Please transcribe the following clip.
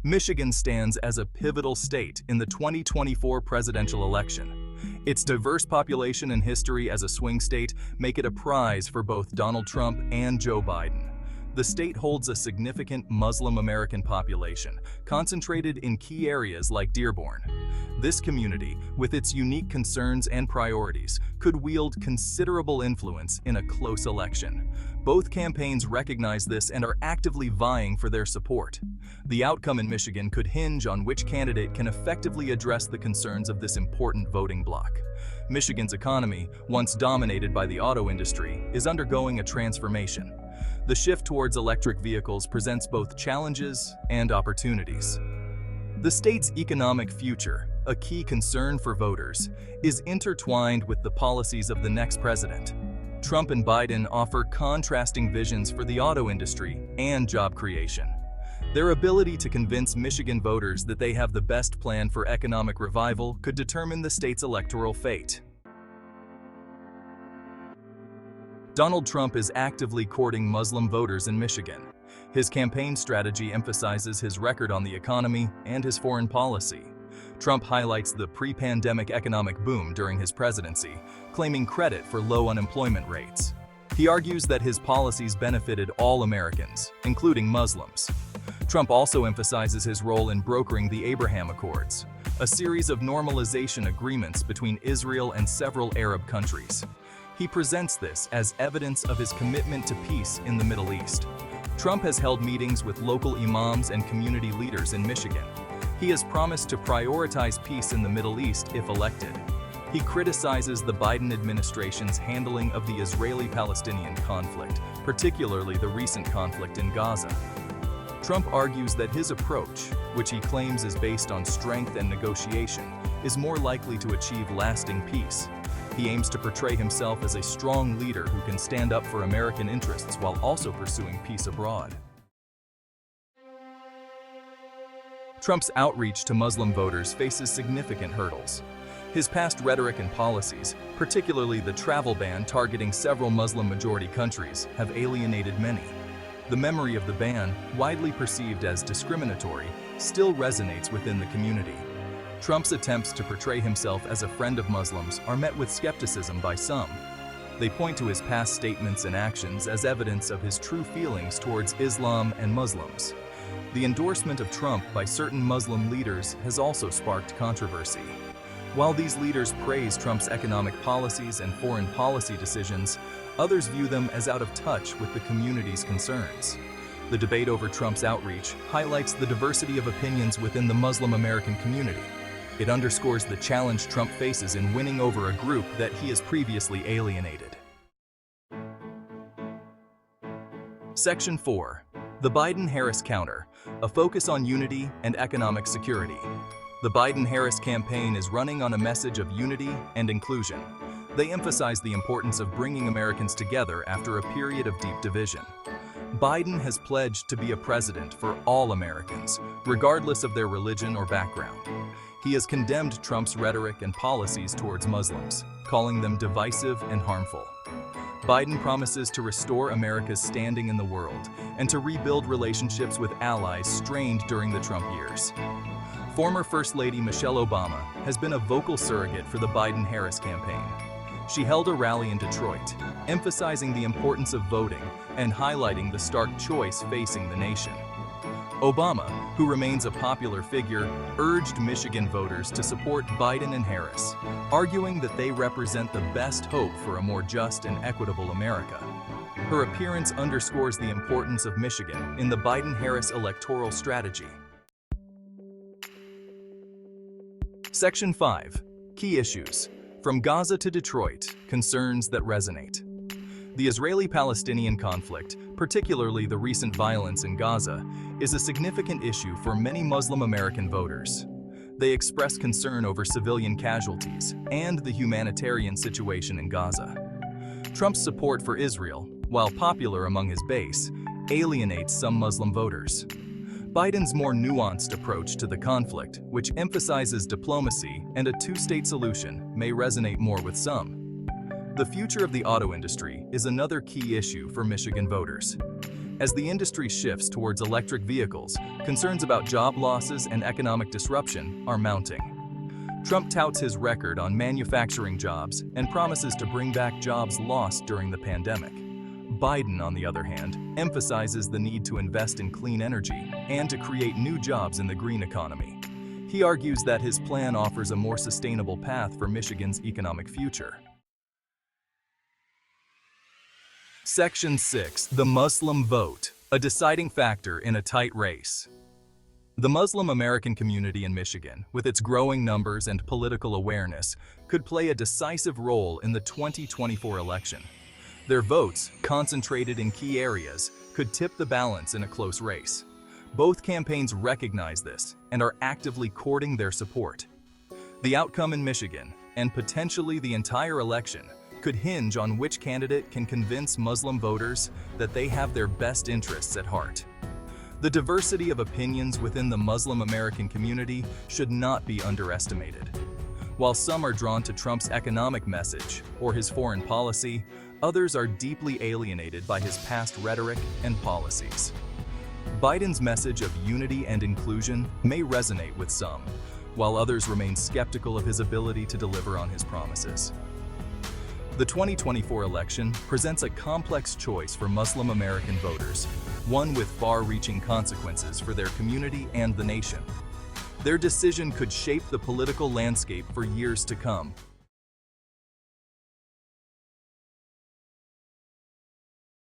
Michigan stands as a pivotal state in the 2024 presidential election. Its diverse population and history as a swing state make it a prize for both Donald Trump and Joe Biden. The state holds a significant Muslim American population, concentrated in key areas like Dearborn. This community, with its unique concerns and priorities, could wield considerable influence in a close election. Both campaigns recognize this and are actively vying for their support. The outcome in Michigan could hinge on which candidate can effectively address the concerns of this important voting bloc. Michigan's economy, once dominated by the auto industry, is undergoing a transformation. The shift towards electric vehicles presents both challenges and opportunities. The state's economic future, a key concern for voters, is intertwined with the policies of the next president. Trump and Biden offer contrasting visions for the auto industry and job creation. Their ability to convince Michigan voters that they have the best plan for economic revival could determine the state's electoral fate. Donald Trump is actively courting Muslim voters in Michigan. His campaign strategy emphasizes his record on the economy and his foreign policy. Trump highlights the pre-pandemic economic boom during his presidency, claiming credit for low unemployment rates. He argues that his policies benefited all Americans, including Muslims. Trump also emphasizes his role in brokering the Abraham Accords, a series of normalization agreements between Israel and several Arab countries. He presents this as evidence of his commitment to peace in the Middle East. Trump has held meetings with local imams and community leaders in Michigan. He has promised to prioritize peace in the Middle East if elected. He criticizes the Biden administration's handling of the Israeli-Palestinian conflict, particularly the recent conflict in Gaza. Trump argues that his approach, which he claims is based on strength and negotiation, is more likely to achieve lasting peace. He aims to portray himself as a strong leader who can stand up for American interests while also pursuing peace abroad. Trump's outreach to Muslim voters faces significant hurdles. His past rhetoric and policies, particularly the travel ban targeting several Muslim-majority countries, have alienated many. The memory of the ban, widely perceived as discriminatory, still resonates within the community. Trump's attempts to portray himself as a friend of Muslims are met with skepticism by some. They point to his past statements and actions as evidence of his true feelings towards Islam and Muslims. The endorsement of Trump by certain Muslim leaders has also sparked controversy. While these leaders praise Trump's economic policies and foreign policy decisions, others view them as out of touch with the community's concerns. The debate over Trump's outreach highlights the diversity of opinions within the Muslim American community. It underscores the challenge Trump faces in winning over a group that he has previously alienated. Section 4. The Biden-Harris Counter, a focus on unity and economic security. The Biden-Harris campaign is running on a message of unity and inclusion. They emphasize the importance of bringing Americans together after a period of deep division. Biden has pledged to be a president for all Americans, regardless of their religion or background. He has condemned Trump's rhetoric and policies towards Muslims, calling them divisive and harmful. Biden promises to restore America's standing in the world and to rebuild relationships with allies strained during the Trump years. Former First Lady Michelle Obama has been a vocal surrogate for the Biden-Harris campaign. She held a rally in Detroit, emphasizing the importance of voting and highlighting the stark choice facing the nation. Obama, who remains a popular figure, urged Michigan voters to support Biden and Harris, arguing that they represent the best hope for a more just and equitable America. Her appearance underscores the importance of Michigan in the Biden-Harris electoral strategy. Section 5. Key issues. From Gaza to Detroit, concerns that resonate. The Israeli-Palestinian conflict, particularly the recent violence in Gaza, is a significant issue for many Muslim American voters. They express concern over civilian casualties and the humanitarian situation in Gaza. Trump's support for Israel, while popular among his base, alienates some Muslim voters. Biden's more nuanced approach to the conflict, which emphasizes diplomacy and a two-state solution, may resonate more with some. The future of the auto industry is another key issue for Michigan voters. As the industry shifts towards electric vehicles, concerns about job losses and economic disruption are mounting. Trump touts his record on manufacturing jobs and promises to bring back jobs lost during the pandemic. Biden, on the other hand, emphasizes the need to invest in clean energy and to create new jobs in the green economy. He argues that his plan offers a more sustainable path for Michigan's economic future. Section 6. The Muslim Vote, a deciding factor in a tight race. The Muslim American community in Michigan, with its growing numbers and political awareness, could play a decisive role in the 2024 election. Their votes, concentrated in key areas, could tip the balance in a close race. Both campaigns recognize this and are actively courting their support. The outcome in Michigan, and potentially the entire election, could hinge on which candidate can convince Muslim voters that they have their best interests at heart. The diversity of opinions within the Muslim American community should not be underestimated. While some are drawn to Trump's economic message or his foreign policy, others are deeply alienated by his past rhetoric and policies. Biden's message of unity and inclusion may resonate with some, while others remain skeptical of his ability to deliver on his promises. The 2024 election presents a complex choice for Muslim American voters, one with far-reaching consequences for their community and the nation. Their decision could shape the political landscape for years to come,